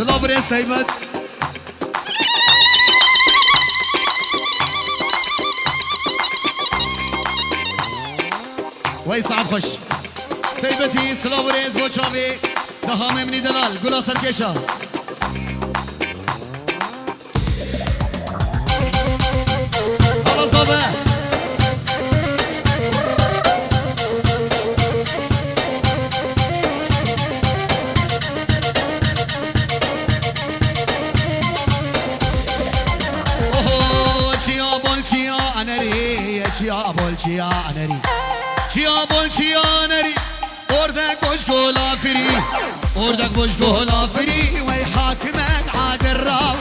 صلابرين سيمد وي سعد خوش تيبتي صلابرين بوشافي دهامي مني دلال قولا سركيشا هلا صابه چیا بول چیا نری چیا بول چیا نری اردک بوش گولا فری اردک بوش گولا فری وی حاکمت عادل راب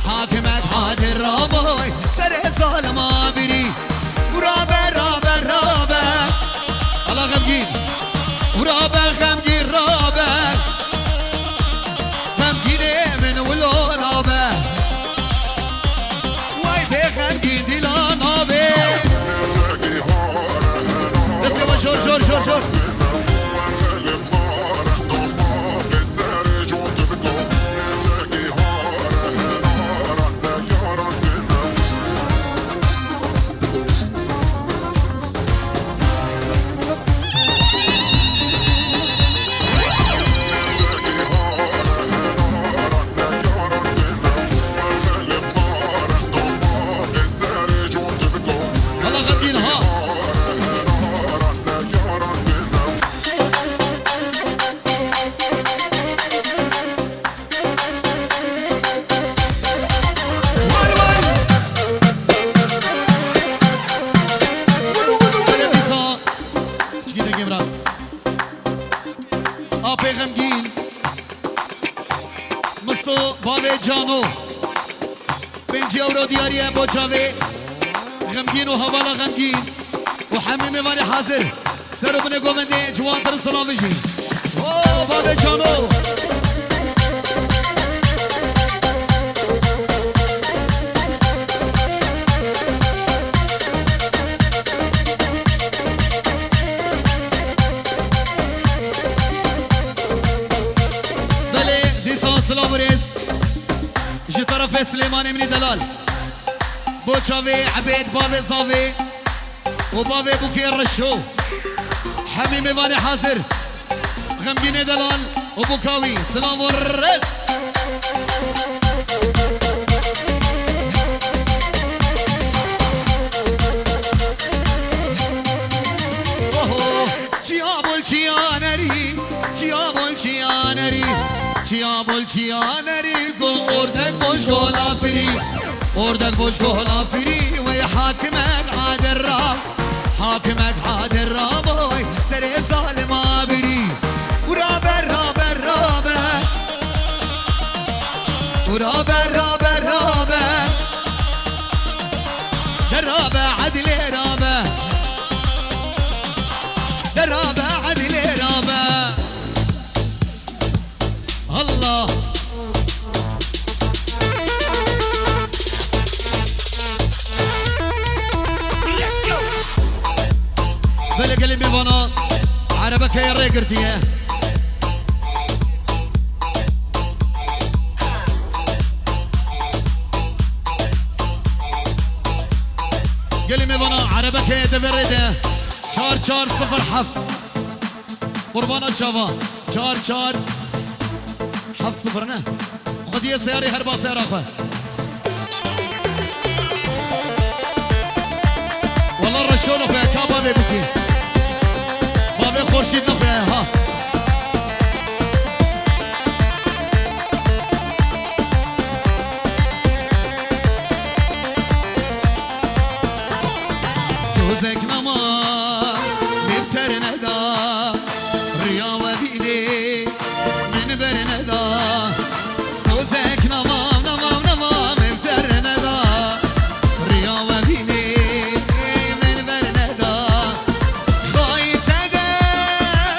حاکمت عادل راب وی سر ظالم آبری ورابه رابه رابه الله غمگین ورابه غمگین رابه غمگینه من ولو رابه وی به غمگین دیلان آبه شور شور شور شور جانو 5 euro دیاریه با چاوی غمگین و حوالا غمگین و همه میوانی حاضر سر و بنه گوونده جوان تر سلام بجی او بابه جانو بله دیسان سلام بریز جي طرف سليمان مني دلال بوشافي عبيد بابي صافي وبابي بوكي الرشو حميمي ماني حاضر غمجيني دلال وبوكاوي سلام والرس اوه جيابول جيانري جيابول جيانري جيابول جيانري اردک بوش گولا فری اردک بوش گولا فری وی حاکمت عادل راب حاکمت عادل راب وی سر ظالم آبری ورابه رابه رابه ورابه رابه رابه درابه عدل رابه درابه عدل رابه الله بله قلبي بنا عربك يا ريقرتيه قلبي بنا عربك يا دبرده 4407 قربانا شافا 4470 نه خديه سياري هربا سيارة اخوة والله الرشون اخوة كابا بيبكي بابي خورشيد اخوة ها سوزك نما نبتر ندا ريا وديني من برندا سوزك نما نما نما نبتر ندا ريا وديني من برندا خايت اگر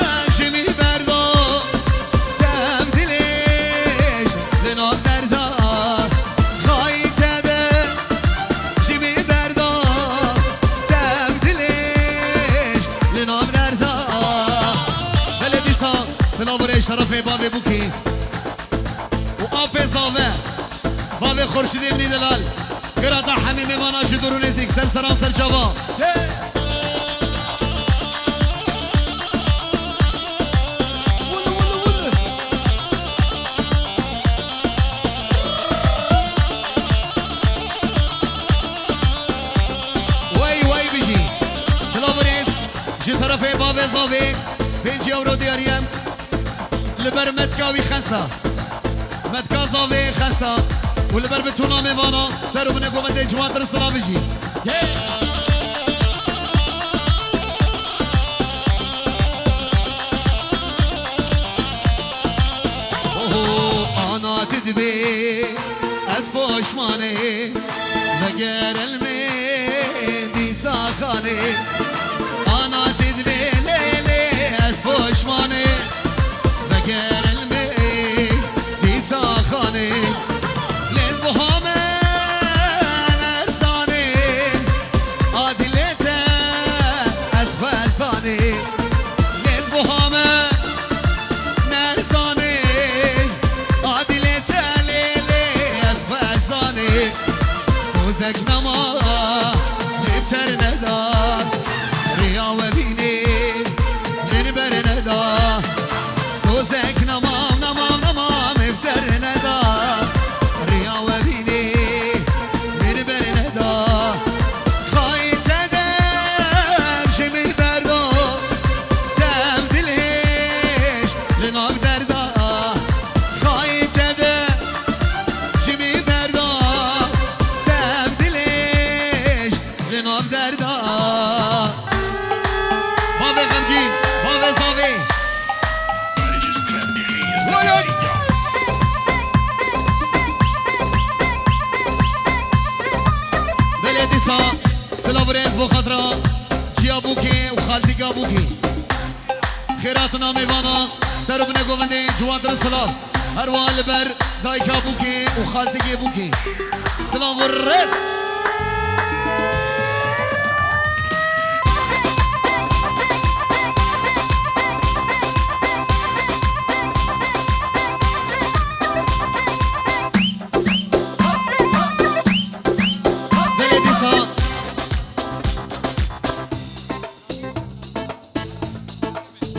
طرف باب بوكي وآب زاوه باب خورشید ابن دلال قراءة حميم مانا جدور نزيك سر سران سر جوا وای بجی سلاوريس جي طرف باب زاوه 5 يورو دياريم لبر متكاوي خمسة متكا زاوه خمسة ولبر بتونا ميوانا سرو بنا قومت جوان در السلام بجي انا تدبي از پشمانه مگر المدی ساخانه انا تدبي لیلی از پشمانه مگر المدی ساخانه سوزك نما نبتر ندار ريا وبيني ننبر ندار سوزك نما نبتر ندار ريا وبيني ننبر ندار خايت ادم شمي بردو تبدلهش لناك دردا خايت ادم شمي بردو لناف دردا بابا غمگین بابا زاوی بلدی سا سلاورز بو خطرا جیا بوکی و خالدیگا بوکی خیراتنا میوانا سر بنه گونده جوان در سلاف هر وال بر دایکا بوکی و خالدیگی بوکی سلاورز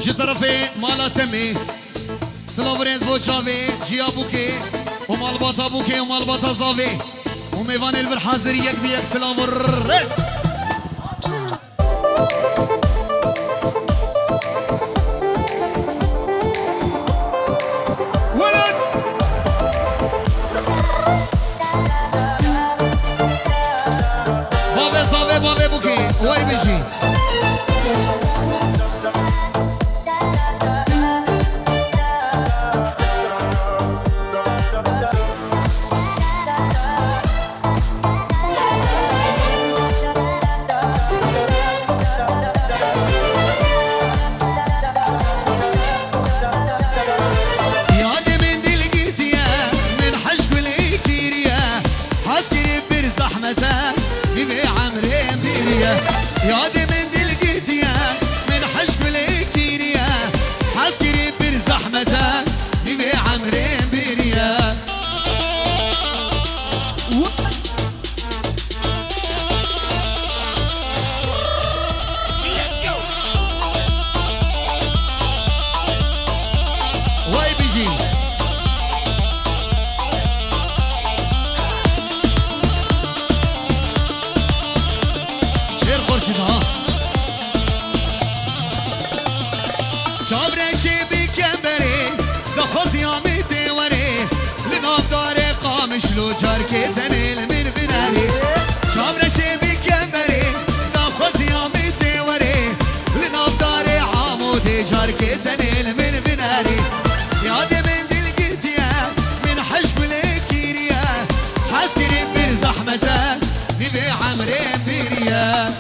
جي طرفي مالا تمي سلاورينز بوچاوي جيا بوكي ومال باتا بوكي ومال باتا زاوي وميوان البر حاضر يك بيك سلاورينز ولد بابي زاوي بابي بوكي واي بيجي يا دي من دل قيتيا من حشف الكيريا حسكري برزحمتك نبي عمرين بيريا واي بيجي خورشید ها چابرشی بیکمبری دخوزی آمیتی وری لناف داره قامش لو جارکی تنیل من بناری چابرشی بیکمبری دخوزی آمیتی وری لناف داره عامودی جارکی تنیل من بناری یاد من دل گیتیا من حشب الکیریا حسکری بر زحمتك نبي عمرين بيريا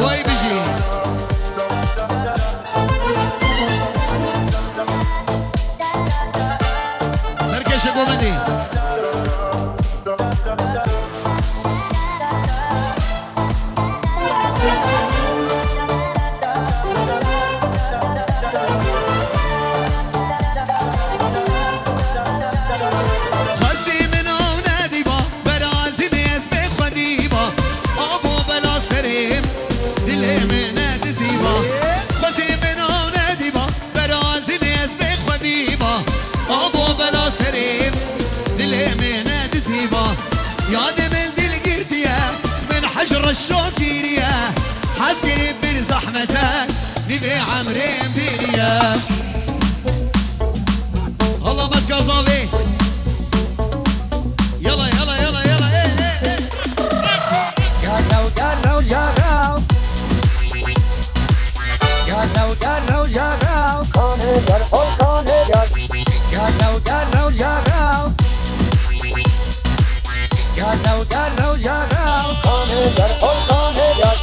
واي بيجي سركش قومدي الشوكيريا حسكري بين زحمتك نبي عمرين بيريا الله ما تكذبي يلا يلا يلا يلا جرو جرو جرو جرو جرو جرو كونه جرو كونه جرو جرو جرو جرو جرو جرو كونه جرو كونه جرو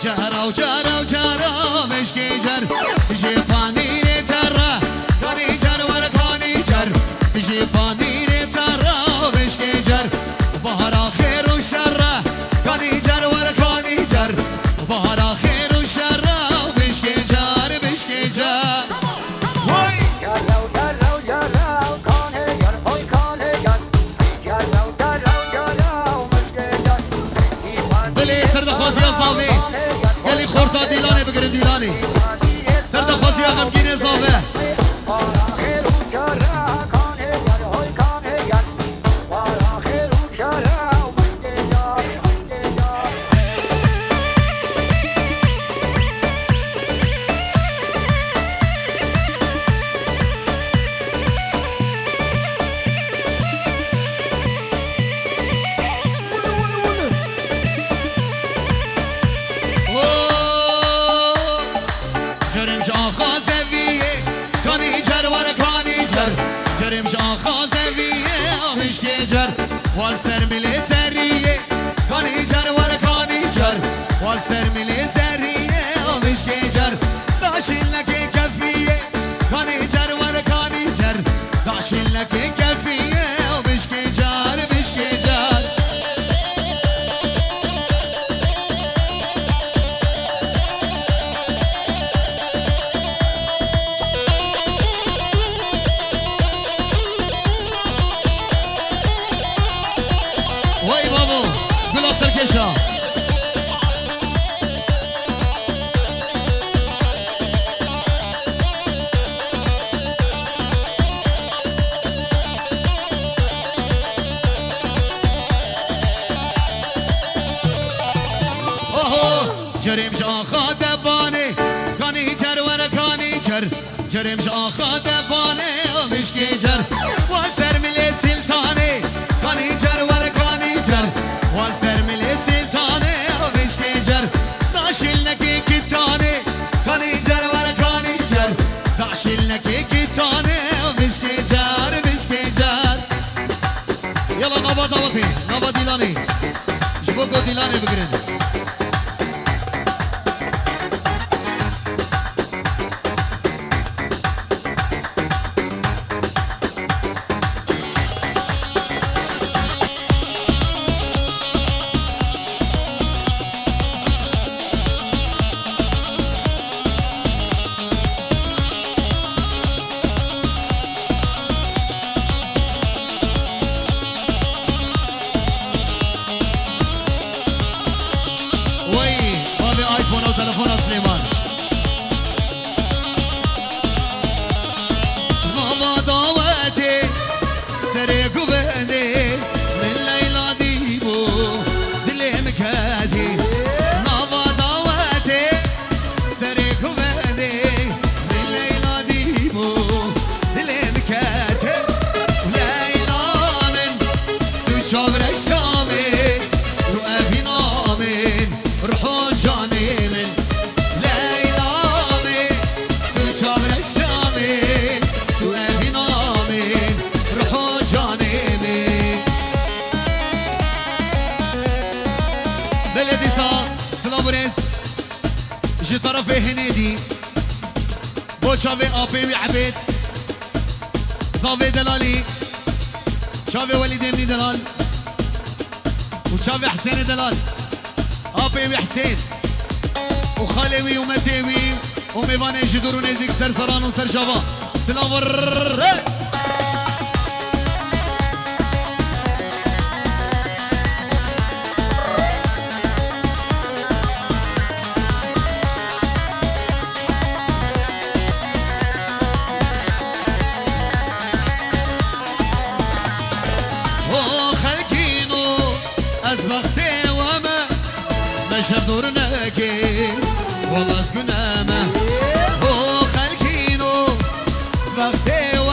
جرو جرو جرو مشکی جر بجی پانیر ترا کانی جر ور کانی جر بجی پانیر ترا مشکی جر بهار خیر و شر کانی جر ور کانی جر بهار خیر و شر مشکی جر مشکی جر وای جرو جرو جرو كونه جرو كونه جرو جرو جرو مشكي جرو بلی سرد خوازی صاوی گلی خورتا دیلانه بگیرن دیلانی سرد خوازی غمگین زاوه جرمش آخا زویه کانی جر ور کانی جر جرمش آخا زویه آمش که جر وال سر ملی سریه کانی جر ور کانی جر وال سر ملی سریه آمش که جر داشیل نکه کفیه کانی جر ور کانی جر داشیل نکه کفیه آمش که جر مش که جر وای بابا گلا سرکشا جرمش آخا دبانه کانی جر ور کانی جر جرمش آخا دبانه آمش که جر وال سر ملی سلطانه کانی جر ور کانی جر وال سر ملی سلطانه آمش که جر داشیل نکی کتانه کانی جر ور کانی جر داشیل نکی کتانه آمش که جر مش که جر یلا نابا داوتی نابا دیلانی جبو گو دیلانی بگیرن آیفون و تلفن سلیمان ماما دعوتي سريق بهدي من ليلى ديبو دلي مكاتي ماما دعوتي سريق بهدي من ليلى ديبو دلي مكاتي وليلى من تشوف الشامي تؤفي نامين روحو جاني من ليلى من تشوف الشامي تؤفي نامين روحو جاني من بلدي صار سلابريز جي طرف هنيدي بوشافي ابي عبيد زافي دلالي شافي وليد ابني دلال وشافي حسين دلال ابي حسين وخالوي ومتيوي و میوانه جدور و نزیک سر سران و سر شابا سلام ورد شب دور نکن والله از گنامه او خلکینو وقتی و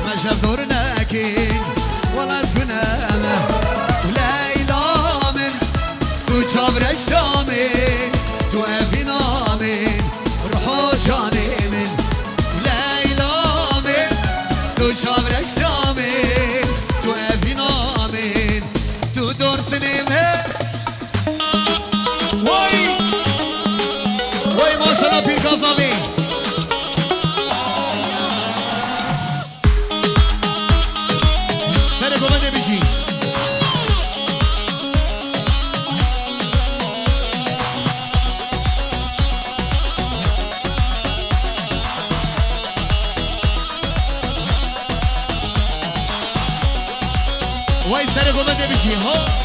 ما شب دور نکن والله از گنامه لیلا من تو چاور شامن تو افینا من روح جانی من لیلا من تو چاور شامن تو افینا من تو دور سنمه وای ماشالله پیر کازاوی سر گوبنده بشی وای سر گوبنده بشی ها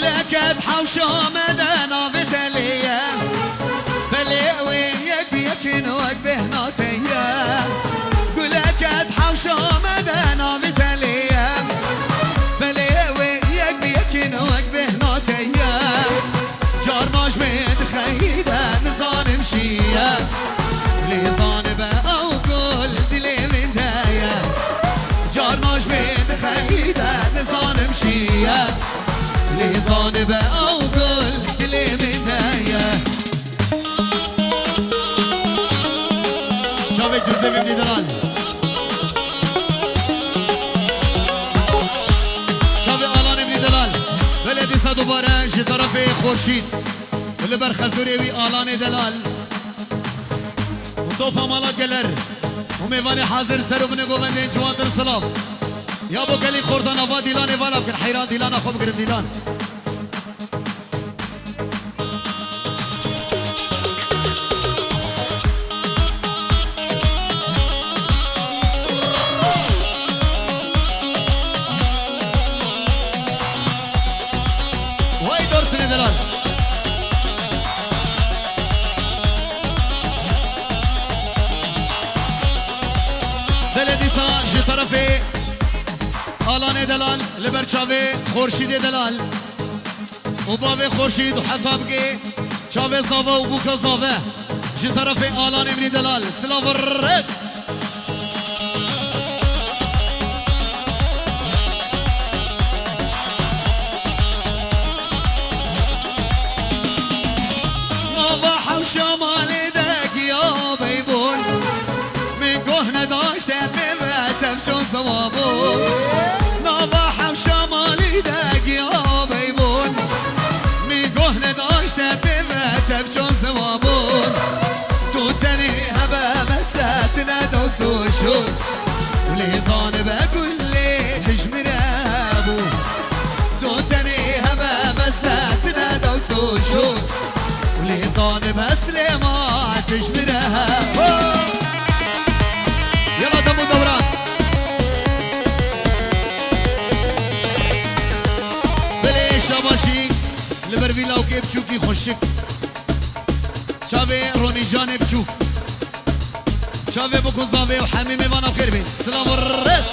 لكت حوشة مدانا بتلية بليويك بيكن وقبه نوتية قلكت حوشة مدانا بتلية بليويك بيكن وقبه نوتية جار ماش متخيدة نظام مشية ليظان بقى وقول دلي من داية جار ماش متخيدة نظام مشية ليظان بقى وقول دلي من داية شوفي جوزيف ابن دلال شوفي آلان ابن دلال بلدي صدو بارنج طرف خورشید اللي برخزوري وي آلان دلال وطوفا مالا قلر وميواني حاضر سرو بنقو بندين جوان در سلام يا ابو قلي خوردان افا ديلان والا بكر حيران ديلان اخو بكر ديلان واي دور سنة دلال بلدي سا جي طرفي آلان دلال لبرچاوه خورشید دلال و باوه خورشید و حتابگه چاوه زاوه و بوکا زاوه جی طرف آلان ابن دلال سلاو الرس نواح و شمال دک یا بیبون من گهنه داشته ببتم چون زوابون نواح و شمالی دک یا بیبون من گهنه داشته ببتم چون زوابون تو تنی هبه مست ندوسو شد وليزان بقول لي تجمر ابو تو تني هبه مست ندوسو شد وليزان بسلمة تجمرها يلا دمو دوران بلي شاباشي لبرفيلا وكيف تشوكي خوشك شافي روني جاني بتشوك شافي بكون صافي وحميمي وانا بخير بين سلام الرس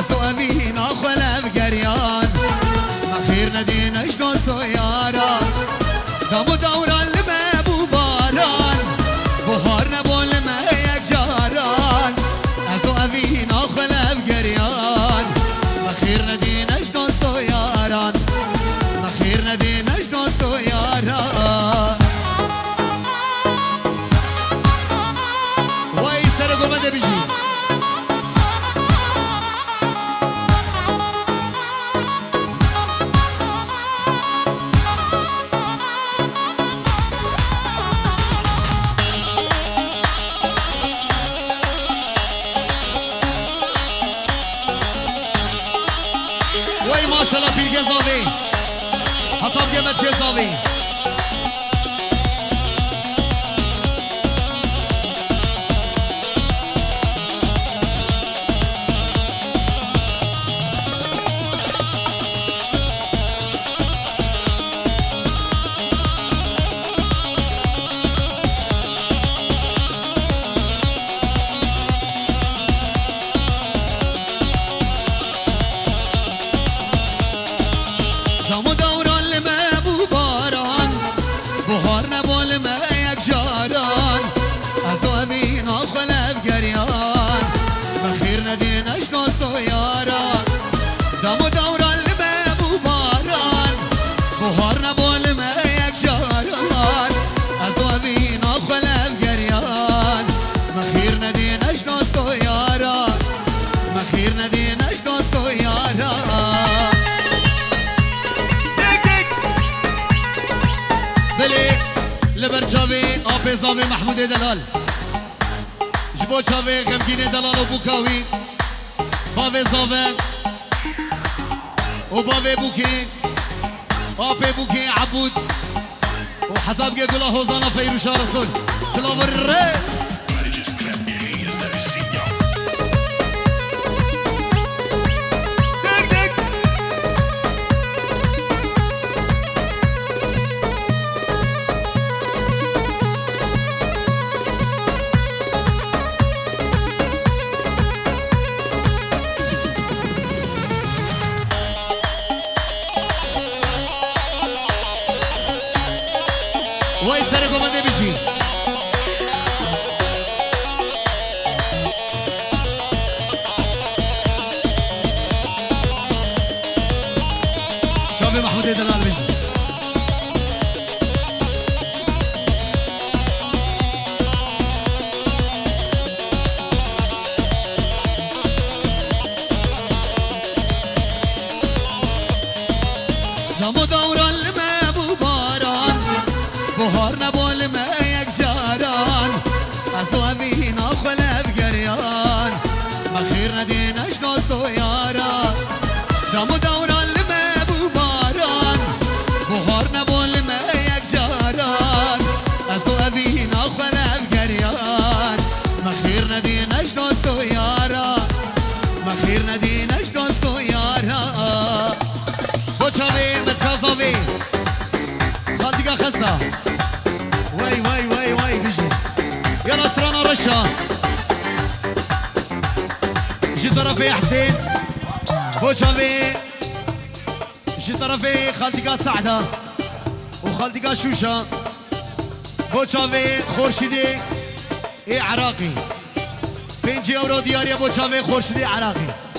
سو امينا خلف قريان اخير ندين اشدو سيارة دمو دوران لما بو باران بخار نبو لما يكجاران اسو امينا خلف قريان اخير ندين اشدو سياران اخير ندين اشدو سياران ماشاءالله پیر گزاوی حتاب گمت گزاوی لبرچاوی آب زاوی محمود دلال جبو چاوی غمگین دلال و بوکاوی باوی زاوی و باوی بوکی آب بوکی عبود و حتاب گل حوزانا فیروشا رسول سلام الره وای سر کومنده بشی شافی محمود دلال بشی دامو دوران لما باران بهار نبول ما یک جاران ازوابین آخوله بگریان مخیر ندینش دوست و یاران دامو دوران لما باران بهار نبول ما یک جاران ازوابین آخوله بگریان مخیر ندینش دوست و یاران مخیر ندینش دوست و یاران بچاوی متکازاوی خالدقا خسا وای وای وای وای بيجي يلا استرانا رشا جي طرفي حسين بوشافي جي طرفي خالدقا سعدة وخالدقا شوشة بوشافي خورشيدي ايه عراقي 5 يورو دياريا بوشافي خورشيدي عراقي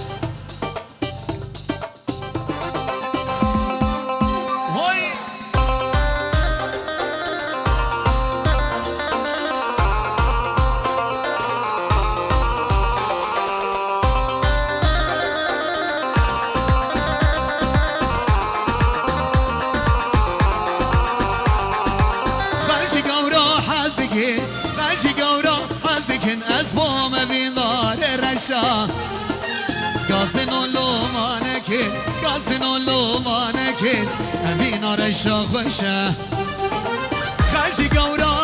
خلشي قورا حزكن أسبوم بنار الرشا قاسنو لو مانكن بنار الرشا خوشا خلشي قورا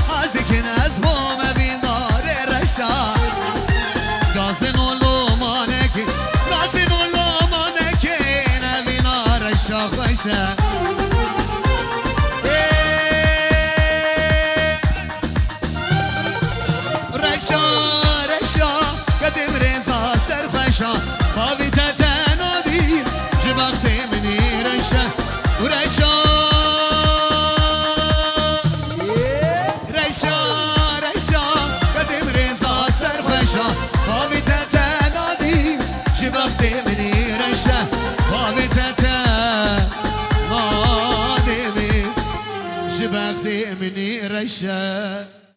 حزكن أسبوم بنار الرشا قاسنو لو مانكن بنار الرشا خوشا قدم رزا سرخشا بابي تتنادي جبخت مني رشا ورشا رشا قدم رزا سرخشا بابي تتنادي جبخت مني رشا بابي تتنادي جبخت مني رشا